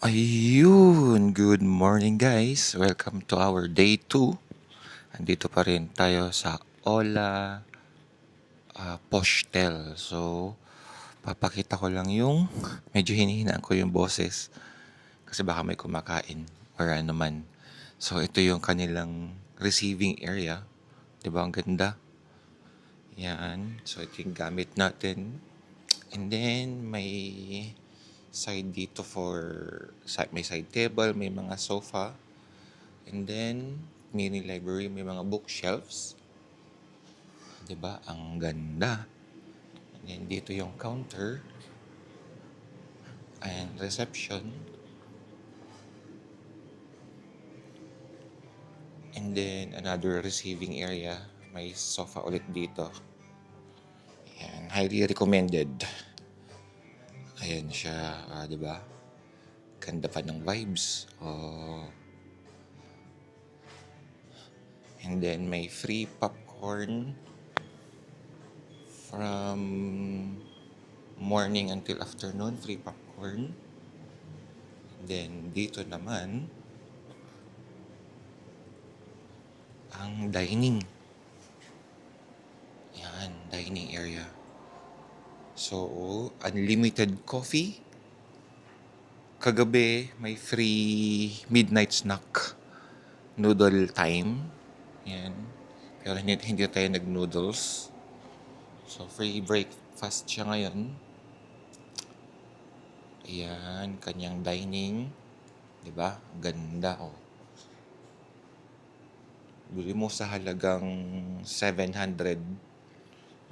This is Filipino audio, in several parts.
Ayun, good morning guys. Welcome to our day 2. Andito pa rin tayo sa Ola Postel. So, papakita ko lang yung medyo hinihinaan ko yung boses kasi baka may kumakain or ano man. So, ito yung kanilang receiving area. 'Di ba? Ang ganda. Yan. So, ito yung gamit natin. And then, may side dito may side table, may mga sofa. And then, mini library, may mga bookshelves. 'Di ba? Ang ganda. And then, dito yung counter and reception. And then, another receiving area. May sofa ulit dito. Ayan, highly recommended. Ayan siya, 'di ba? Ganda pa ng vibes. Oh. And then, may free popcorn from morning until afternoon. Free popcorn. And then, dito naman, ang dining. Yan, dining area. So, unlimited coffee. Kagabi, may free midnight snack. Noodle time. Yan. Pero hindi tayo nag-noodles. So, free breakfast siya ngayon. Ayan, kanyang dining. 'Di ba? Ganda, oh. Bili mo sa halagang 700.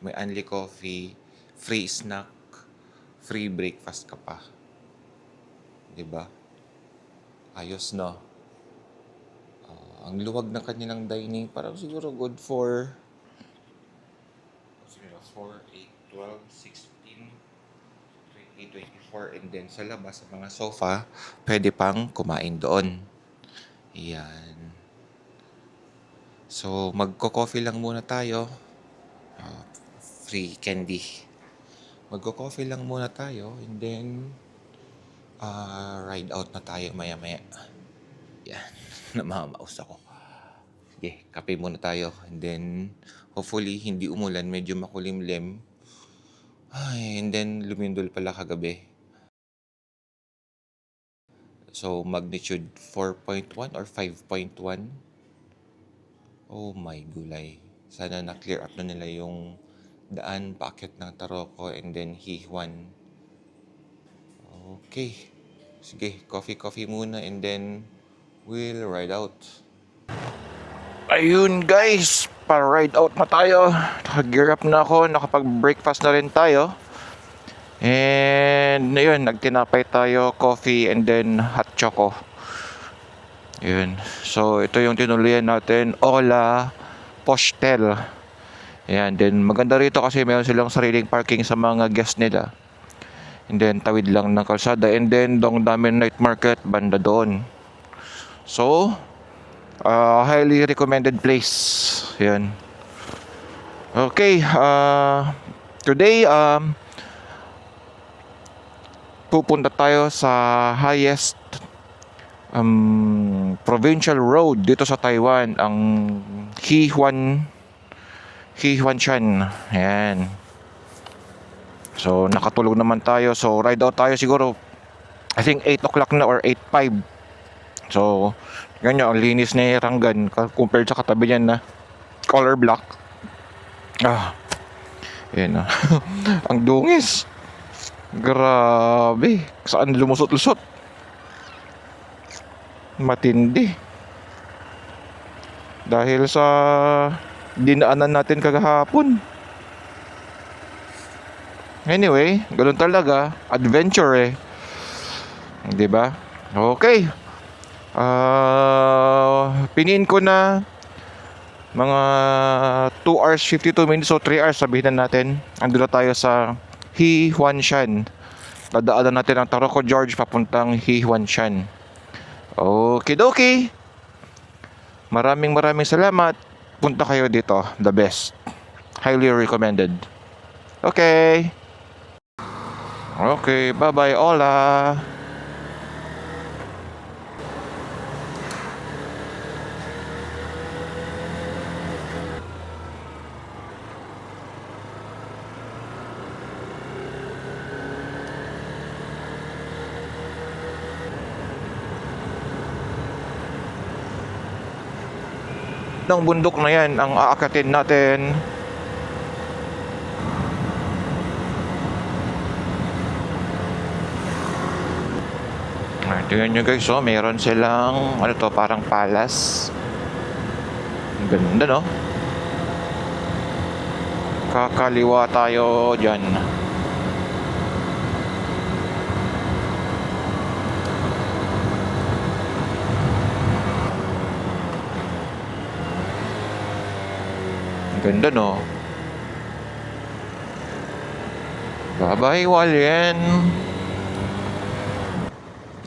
May only coffee, free snack, free breakfast ka pa. 'Di ba? Ayos, no? Ang luwag ng kanilang dining, parang siguro good for 4, 8, 12, 16, 20, 24. And then sa labas, sa mga sofa, pwede pang kumain doon. Ayan. So, magko-coffee lang muna tayo. Free candy. Magko-coffee lang muna tayo and then ride out na tayo maya-maya. Yan. Namamaus ako. Sige, kape muna tayo. And then, hopefully, hindi umulan. Medyo makulimlim. Ay, and then, lumindol pala kagabi. So, magnitude 4.1 or 5.1. Oh my gulay. Sana na-clear up na nila yung daan, paakyat ng Taroko, and then Hihuan. Okay. Sige, coffee muna and then we'll ride out. Ayun guys, pa-ride out na tayo. Naka-gear up na ako, nakapag-breakfast na rin tayo. And ayun, nagtinapay tayo, coffee and then hot choco. Ayun. So ito yung tinuloyan natin, Ola Postel. Ayan, then maganda rito kasi meron silang sariling parking sa mga guest nila. And then tawid lang ng kalsada and then dong dami night market banda doon. So, highly recommended place. Yan. Okay, today pupunta tayo sa highest provincial road dito sa Taiwan, ang Hihuanshan. Yan. So, nakatulog naman tayo. So, ride out tayo siguro I think 8 o'clock na or 8:05. So, ganyan, ang linis ni Ranggan compared sa katabi niyan na color black. Yan na. Ang dungis. Grabe. Saan lumusot-lusot? Matindi. Dahil sa dinaanan natin kagahapon. Anyway, ganoon talaga. Adventure eh. Di ba? Okay. Piniin ko na mga 2 hours 52 minutes o 3 hours sabihin na natin. Ando na tayo sa Hihuanshan. Dadaanan natin ang Taroko George papuntang Hihuanshan. Okay, dokie. Maraming salamat. Punta kayo dito. The best. Highly recommended. Okay. Okay, bye-bye, Ola. ng bundok na yan ang aakatin natin. Tingnan nyo guys, oh, meron silang ano to, parang palace. Ang ganda, no? Kakaliwa tayo dyan. Ang ganda, no? Bye-bye, Walien.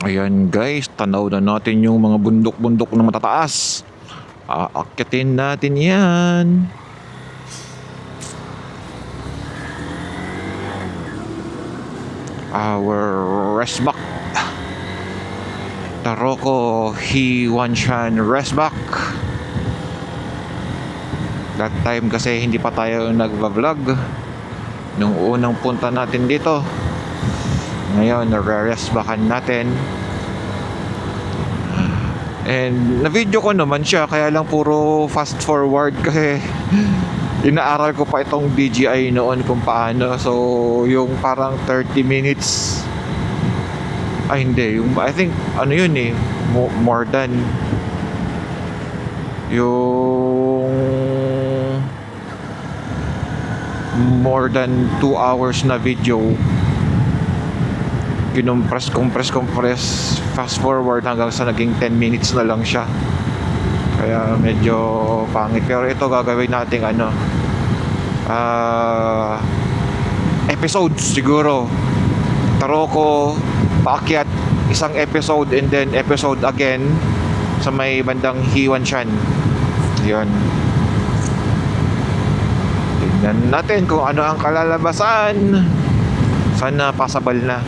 Ayan guys, tanaw na natin yung mga bundok-bundok na matataas. Aakyatin natin yan. Our Resbak, Taroko Hiwanshan Resbak. That time kasi hindi pa tayo nagva-vlog nung unang punta natin dito. Ngayon, nare-resbakan natin. And na-video ko naman siya, kaya lang puro fast forward kasi inaaral ko pa itong DJI noon kung paano. So, yung parang 30 minutes. Ay, hindi. Yung, I think, ano yun eh, more than yung more than 2 hours na video. Compress, fast forward hanggang sa naging 10 minutes na lang siya. Kaya medyo pangit. Pero ito gagawin nating ano, episodes siguro. Taroko, paakyat, isang episode and then episode again sa may bandang Hiwanshan. Yun. Tignan natin kung ano ang kalalabasan. Sana passable na.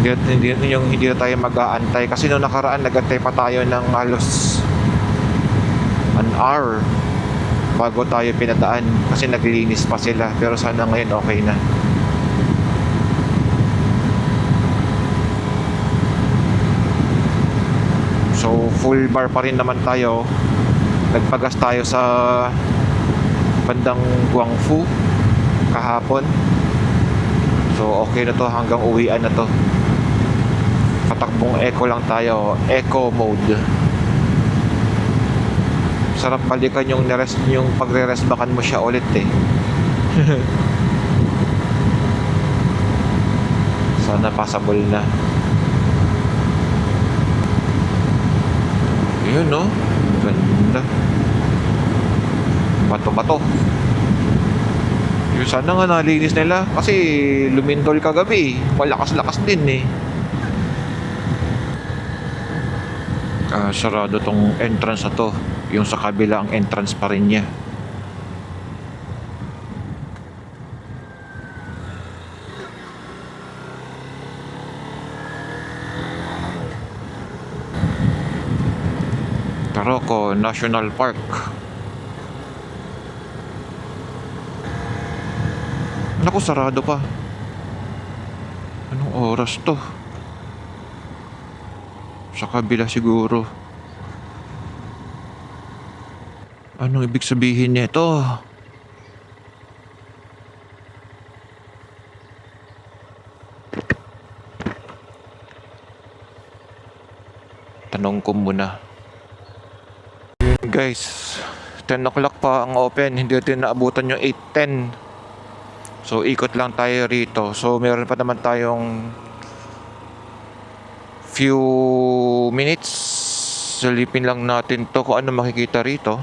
Hindi na tayo mag-aantay kasi noong nakaraan nag-antay pa tayo ng halos an hour bago tayo pinadaan kasi naglilinis pa sila, pero sana ngayon okay na. So full bar pa rin naman tayo. Nagpagas tayo sa bandang Guangfu kahapon, so okay na to hanggang uwian na to. Patakbong eco lang tayo, eco mode. Sarap balikan yung pagre-resbakan mo siya ulit eh. Sana passable na. Yun no, ganda. Bato-bato. Yung sana nga nalinis nila kasi lumindol kagabi, malakas-lakas din eh. Sarado tong entrance na to. Yung sa kabila ang entrance pa rin niya. Taroko National Park. Naku, sarado pa. Anong oras to? Sa kabila siguro. Anong ibig sabihin nito? Tanong ko muna. Guys, 10 o'clock pa ang open. Hindi natin naabutan yung 8:10. So ikot lang tayo rito. So meron pa naman tayong few minutes. Silipin lang natin to kung ano makikita rito.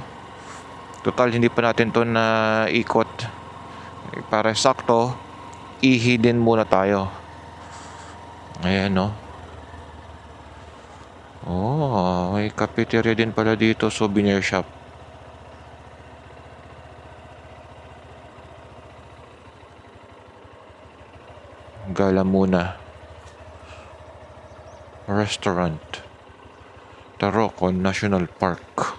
Total hindi pa natin to na ikot. Para sakto, i-hidden muna tayo. Ayan no. Oh, may cafeteria din pala dito, souvenir shop. Gala muna. Restaurant, Taroko National Park.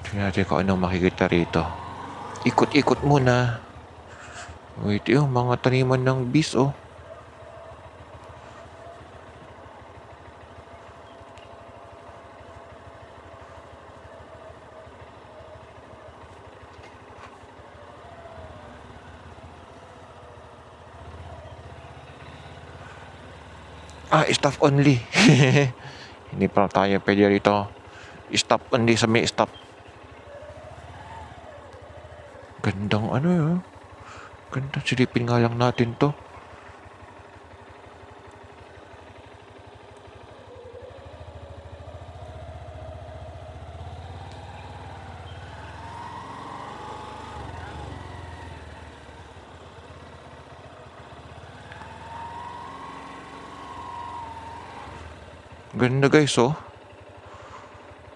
Tingnan natin kung anong makikita rito. Ikot-ikot muna. Wait, yung mga taniman ng bees, oh. Ah, staff only. Hindi pa tayo pwede rito. Stop only sa may stop. Gandang ano yun. Ganda, silipin nga lang natin to. Ganda guys, oh.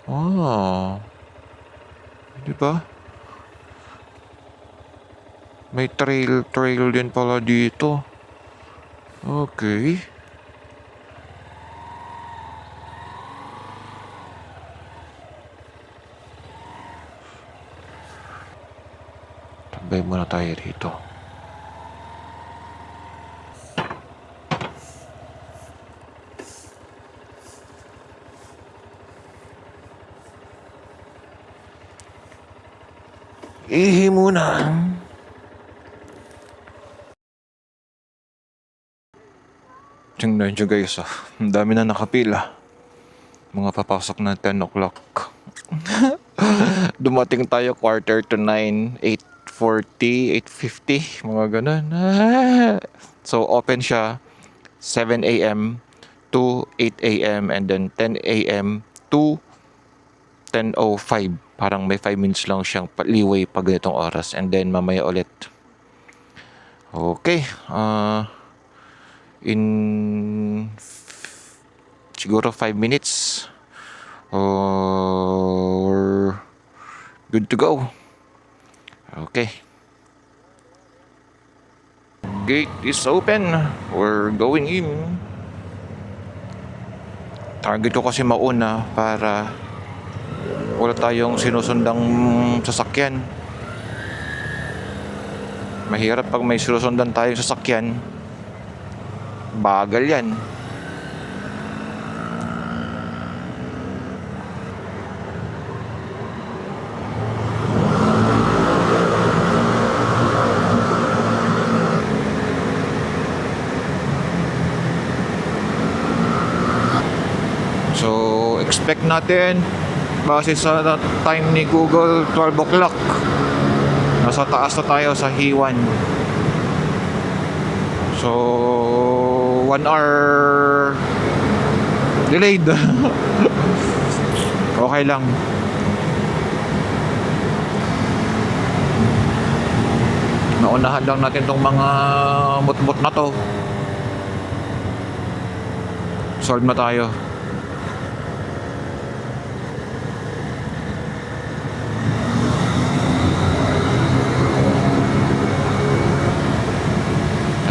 Ah, di ba? May trail din pala dito. Okay. Tambay muna tayo rito. Ihi muna. Tingnan nyo guys, ah. Ang dami na nakapila. Mga papasok na 10 o'clock. Dumating tayo 8:45, 8:40, 8:50, mga ganun. So open siya 7 a.m. to 8 a.m. and then 10 a.m. to 10:05. Parang may 5 minutes lang siyang leeway pag ganitong oras, and then mamaya ulit. Okay, in siguro 5 minutes or good to go. Okay. Gate is open. We're going in. Target ko kasi mauna para wala tayong sinusundang sasakyan. Mahirap pag may sinusundan tayong sasakyan. Bagal yan. So, expect natin base sa time ni Google 12 o'clock. Nasa taas na tayo sa Hiwan. So 1 hour delayed. Okay lang. Naunahan lang natin tong mga mutmut na to. Solve na tayo.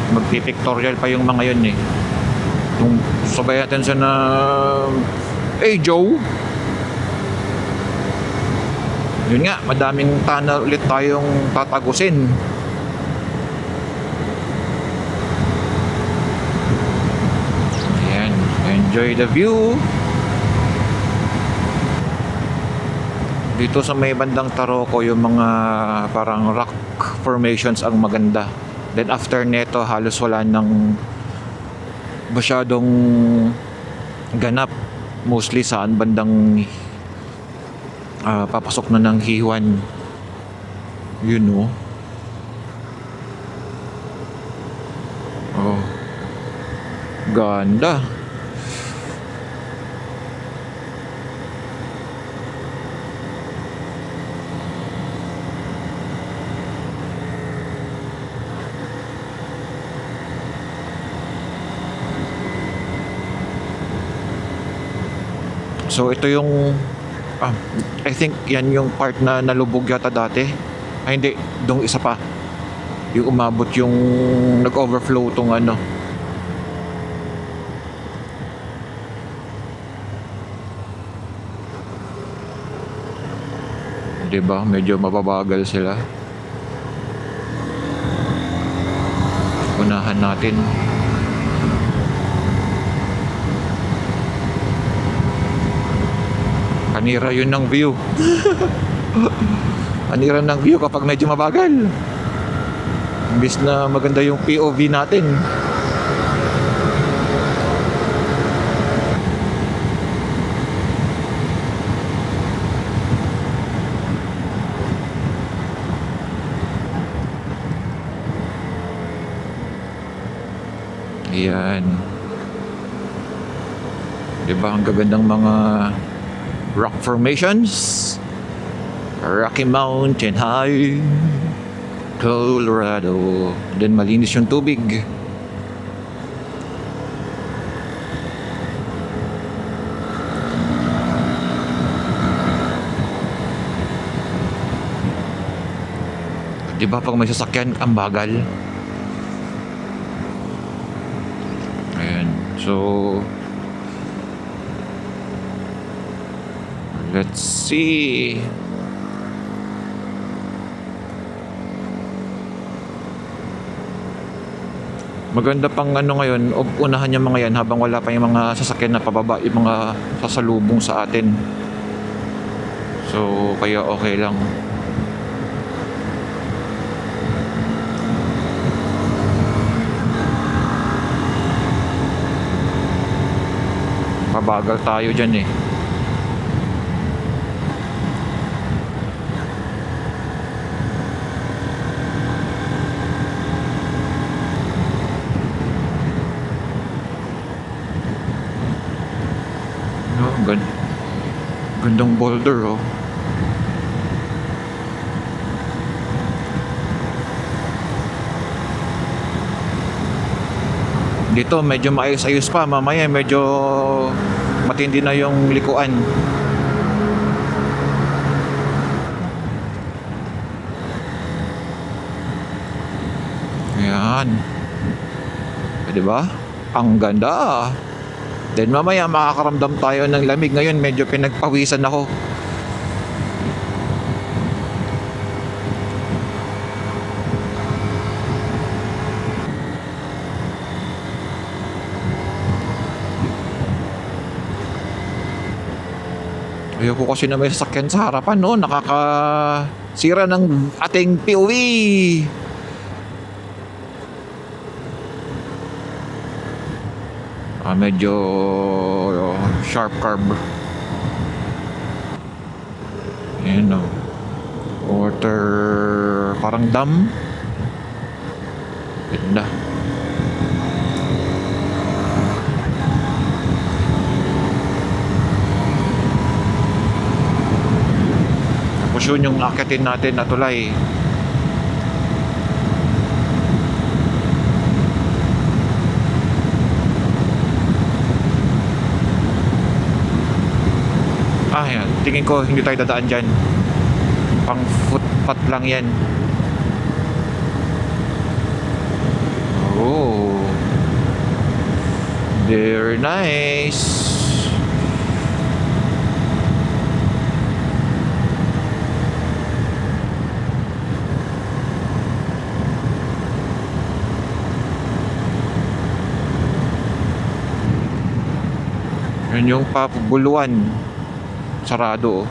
Magpipictorial pa yung mga yun eh. Kung sabay natin siya na hey Joe, yun nga, madaming tunnel ulit tayong tatagusin. Ayan, enjoy the view. Dito sa may bandang Taroko, yung mga parang rock formations ang maganda. Then after neto, halos wala nang masyadong ganap. Mostly saan bandang papasok na ng Hiwan. You know. Oh. Ganda. So ito yung I think yan yung part na nalubog yata dati. Ay hindi, dong isa pa. Yung umabot yung nag-overflow tong ano. Diba? Medyo mababagal sila. unahan natin. Kanira yun ng view. Kanira ng view kapag medyo mabagal. Imbis na maganda yung POV natin. Ayan. Diba ang gagandang mga rock formations? Rocky Mountain High, Colorado. Then malinis yung tubig. Diba pag may sasakyan, ang bagal. Ayan. So let's see. Maganda pang ano ngayon, unahan yung mga yan habang wala pa yung mga sasakyan na pababa, yung mga sasalubong sa atin. So kaya okay lang. Mabagal tayo dyan eh. Gandang boulder oh. Dito medyo maayos-ayos pa, mamaya medyo matindi na yung likuan. Ayan. Pwede ba? Ang ganda. Then mamaya makakaramdam tayo ng lamig. Ngayon medyo pinagpawisan ako. Ayoko kasi na may sasakyan sa harapan, no? Nakakasira ng ating POV. Medyo sharp curve. Ayan o. Water, parang dam. Ganda. Tapos yun yung akitin natin na tulay. Yan. Tingin ko hindi tayo dadaan dyan. Pang footpath lang yan. Oh, very nice. Yan yung papaguluan. Sarado.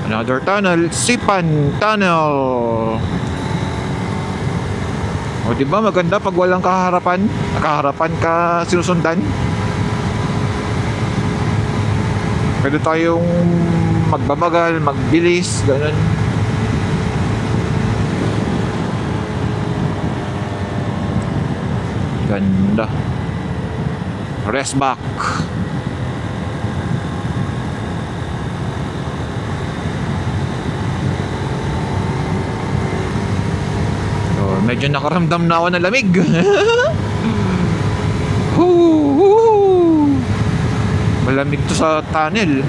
Another tunnel, Sipan Tunnel. O diba maganda pag walang kaharapan? Nakaharapan ka sinusundan. Pwede tayong magbabagal, magbilis, ganun. Ganda. Rest back. So, medyo nakaramdam na ako ng lamig. Malamig to sa tunnel.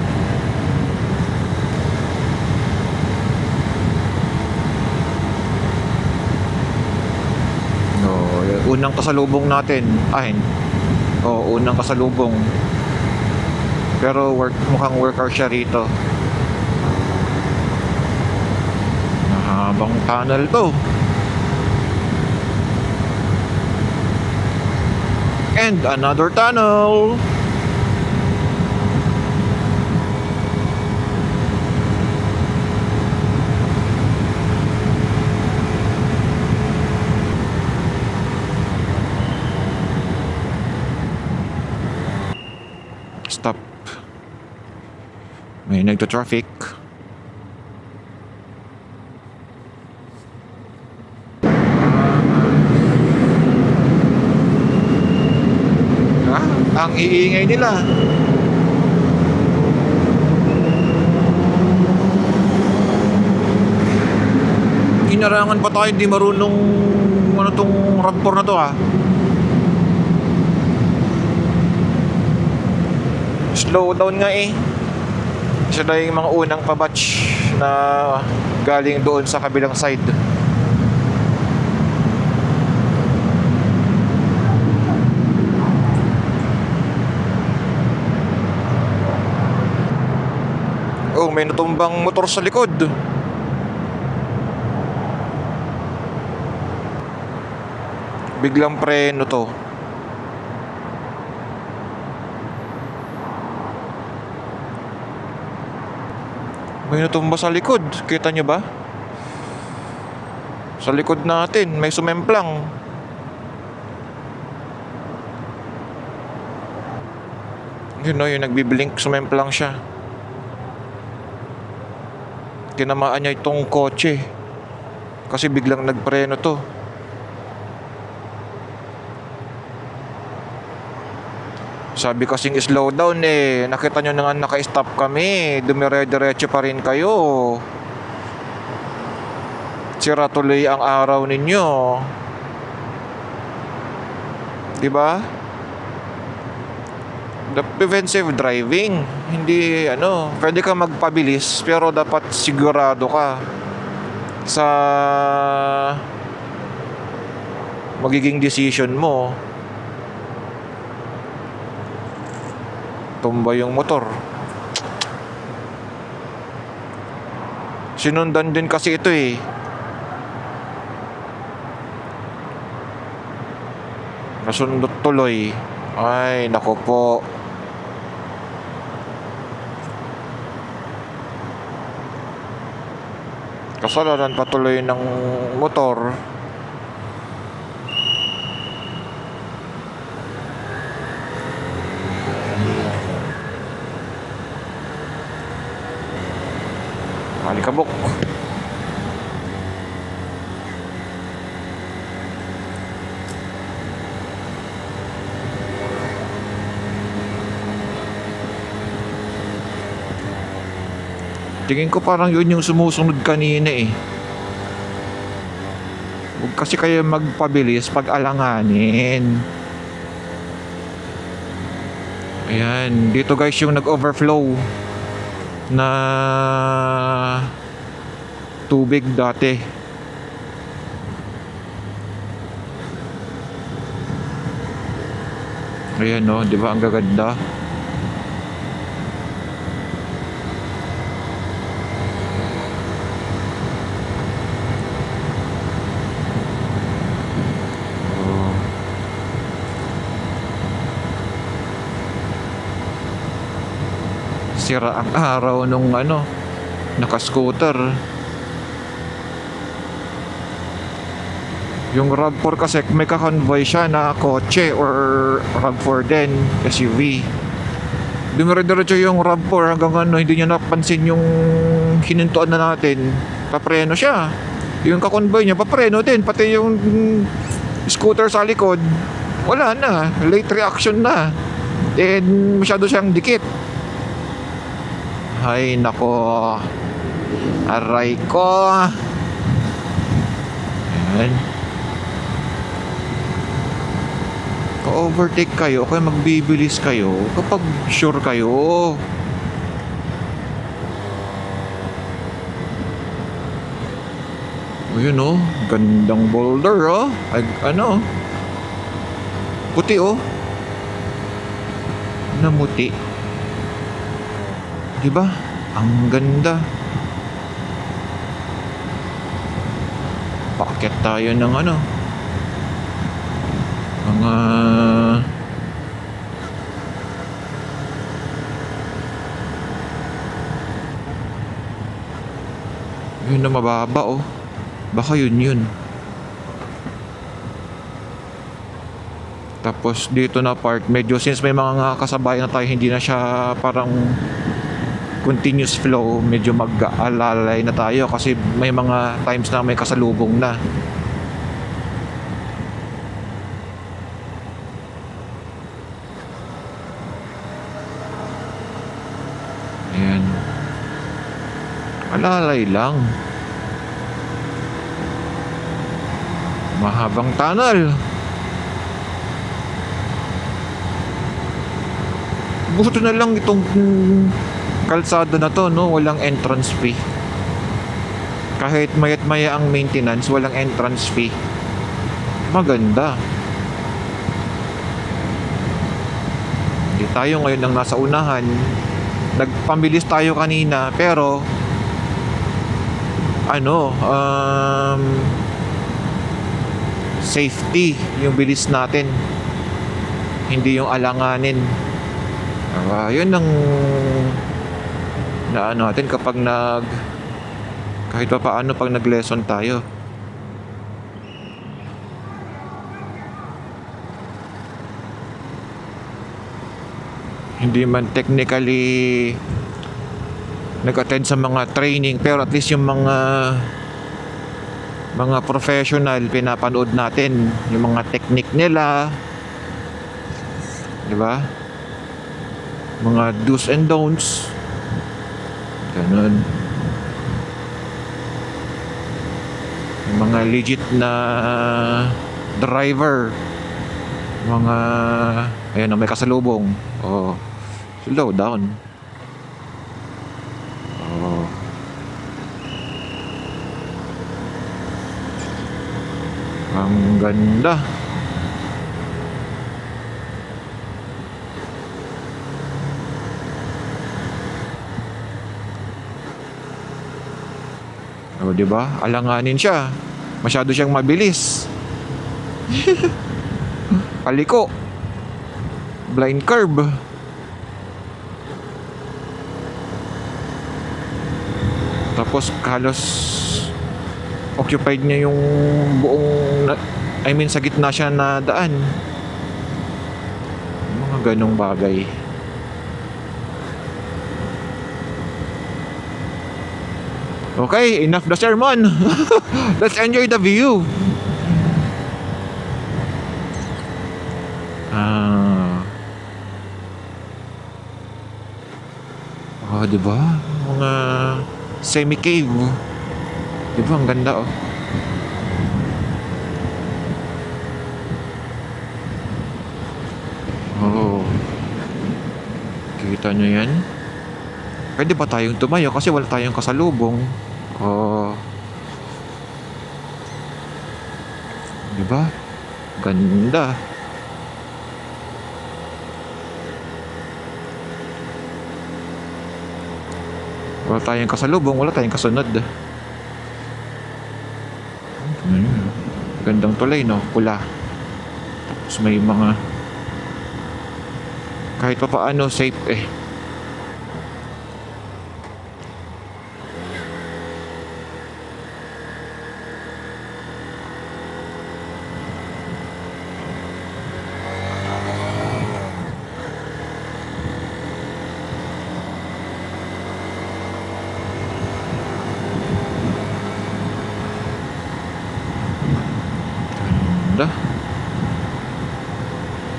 No, unang kasalubong natin. Unang kasalubong. Pero mukhang worker siya rito. Mahabang tunnel to. And another tunnel. Stop. May nagto-traffic. Ang iingay nila. Inarangan pa tayo, di marunong ano tong raptor na to Slow down nga eh. Siya na yung mga unang pabatch na galing doon sa kabilang side. Oh, may natumbang motor sa likod. Biglang preno to. May natumba sa likod. Kita nyo ba? Sa likod natin, may sumemplang. Yun o, yung nagbiblink, sumemplang siya. Tinamaan niya itong kotse kasi biglang nagpreno to. Sabi kasing slow down eh. Nakita nyo na nga naka-stop kami. Dumire-diretso pa rin kayo. Sira tuloy ang araw ninyo. Diba? The preventive driving, hindi pwede ka magpabilis pero dapat sigurado ka sa magiging decision mo. Tumba yung motor. Sinundan din kasi ito eh. Nasundot tuloy. Ay, nako po. Kasalanan patuloy ng motor. Malikabok. Tingin ko parang yun yung sumusunod kanina eh. Huwag kasi kayo magpabilis pag alanganin. Ayan, dito guys yung nag-overflow na tubig dati. Ayan no, di ba ang gaganda? Sira ang araw nung naka-scooter. Yung RAV4 kasi may kakonvoy siya na kotse or RAV4 din, SUV. Dumire-diretso yung RAV4 hanggang hindi niya napansin yung hinintuan na natin. Papreno siya. Yung kakonvoy niya papreno din, pati yung scooter sa likod. Wala na, late reaction na. And masyado siyang dikit. Ay nako, aray ko. Ayan. Ka-overtake kayo, kaya magbibilis kayo kapag sure kayo. O yun o, gandang boulder o. Ay, puti o. Namuti. Diba? Ang ganda. Akyat tayo ng ano, mga yun na mababa oh. Baka yun. Tapos dito na part, medyo since may mga kasabay na tayo, hindi na siya parang continuous flow, medyo mag-alalay na tayo kasi may mga times na may kasalubong na. Ayan. Alalay lang. Mahabang tunnel. Buto na lang itong kalsada na to, no? Walang entrance fee. Kahit mayat maya ang maintenance, walang entrance fee. Maganda. Hindi tayo ngayon ang nasa unahan. Nagpambilis tayo kanina, pero ano, safety yung bilis natin, hindi yung alanganin. Yun ang na ano natin kapag kahit pa paano pag nag-lesson tayo. Hindi man technically nag-attend sa mga training, pero at least yung mga professional, pinapanood natin yung mga technique nila, di ba? Mga do's and don'ts, ganun. Yung mga legit na driver, mga ayan na may kasalubong, slow down. Ang ganda. Di ba? Alanganin siya. Masyado siyang mabilis. Paliko. Blind curve. Tapos halos occupied niya yung buong, sa gitna siya na daan. Mga ganong bagay. Okay, enough the sermon. Let's enjoy the view. Diba? Mga semi-cave. Diba? Ang ganda oh. Kita nyo yan? Pwede ba tayong tumayo kasi wala tayong kasalubong? Diba? Ganda. Wala tayong kasalubong, wala tayong kasunod. Gandang tulay, no? Pula. Tapos may mga kahit pa paano safe eh.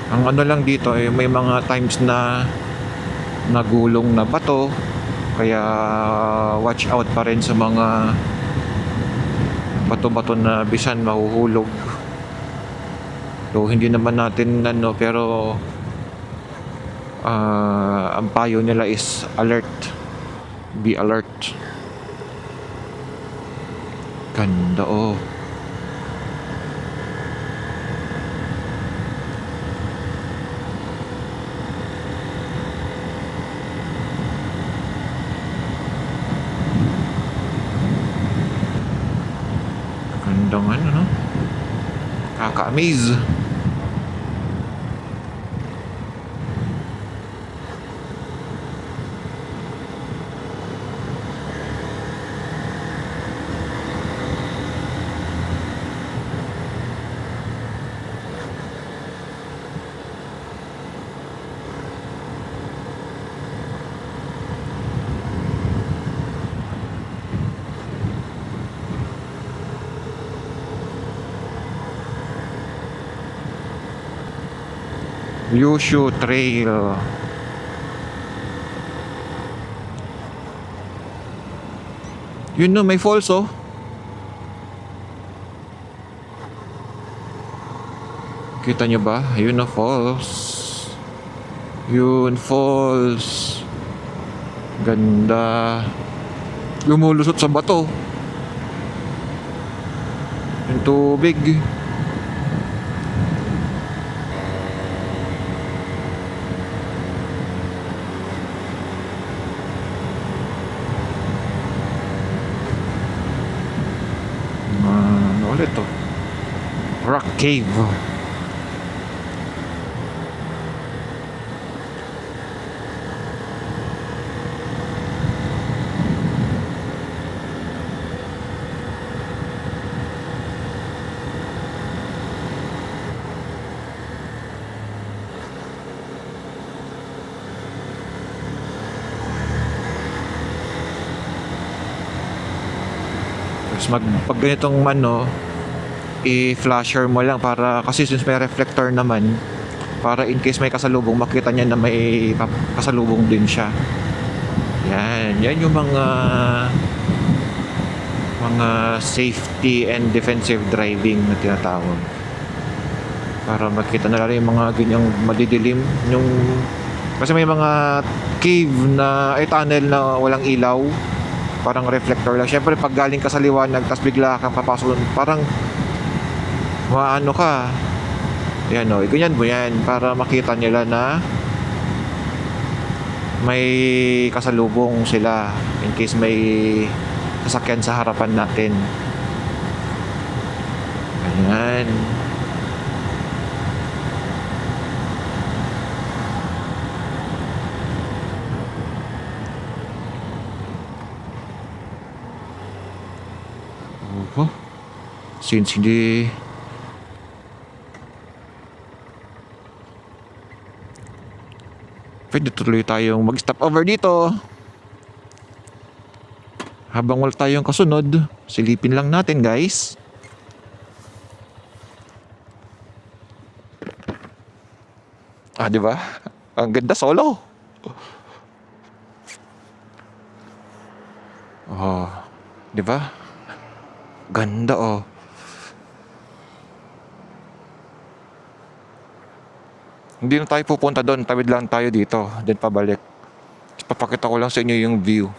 Ang ano lang dito may mga times na nagulong na bato, kaya watch out pa rin sa mga bato-bato na bisan mahuhulog. So hindi naman natin pero ang payo nila is alert, be alert. Ganda oh. Gandang ano. Promise. Yushu Trail. Yun no, may falls oh. Kita nyo ba? Yun na falls. Yun falls. Ganda. Lumulusot sa bato. Yung tubig. Ano ulit to? Rock Cave. Tapos pag ganitong ano, i-flasher mo lang para, kasi since may reflector naman, para in case may kasalubong, makita niya na may kasalubong din siya. Yan yung mga safety and defensive driving na tinatawag. Para makita na lang yung mga ganyang madidilim, yung kasi may mga cave na tunnel na walang ilaw, parang reflector lang. Syempre pag galing ka sa liwanag tapos bigla kang papasok, parang maano ka. Yan o, ganyan mo yan para makita nila na may kasalubong sila in case may sasakyan sa harapan natin. Ayan. Oh, since hindi pwede tuloy tayong mag-stop over dito habang wala tayong kasunod. Silipin lang natin guys. Di ba? Ang ganda solo. Di ba? Ganda oh. Hindi na tayo pupunta doon, tawid lang tayo dito, then pabalik. Papakita ko lang sa inyo yung view.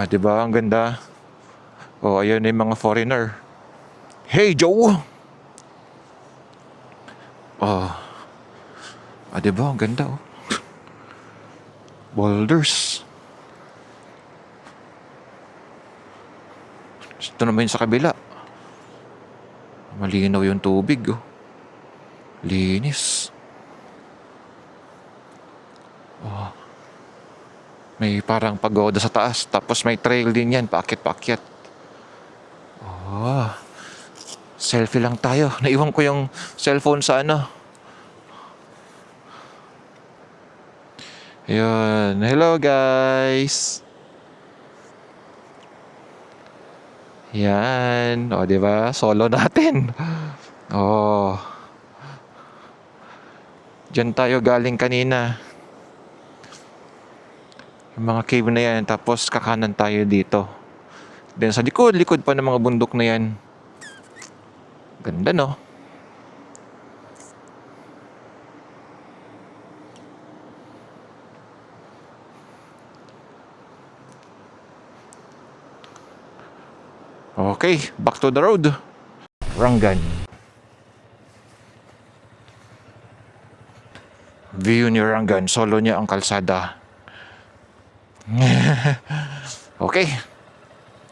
Di ba? Ang ganda. Ayun na yung mga foreigner. Hey Joe. Di ba? Ang ganda oh. Boulders. Ito naman sa kabila. Malinaw yung tubig oh. Linis. May parang pagoda sa taas. Tapos may trail din yan. Paakyat-paakyat. Selfie lang tayo. Naiwan ko yung cellphone sa ano. Ayun. Hello guys. Yan. Diba? Solo natin. Diyan tayo galing kanina. Yung mga cave na yan. Tapos kakanan tayo dito. Then sa likod pa ng mga bundok na yan. Ganda no? Okay, back to the road. Rangan. View ni Rangan, solo niya ang kalsada. Okay.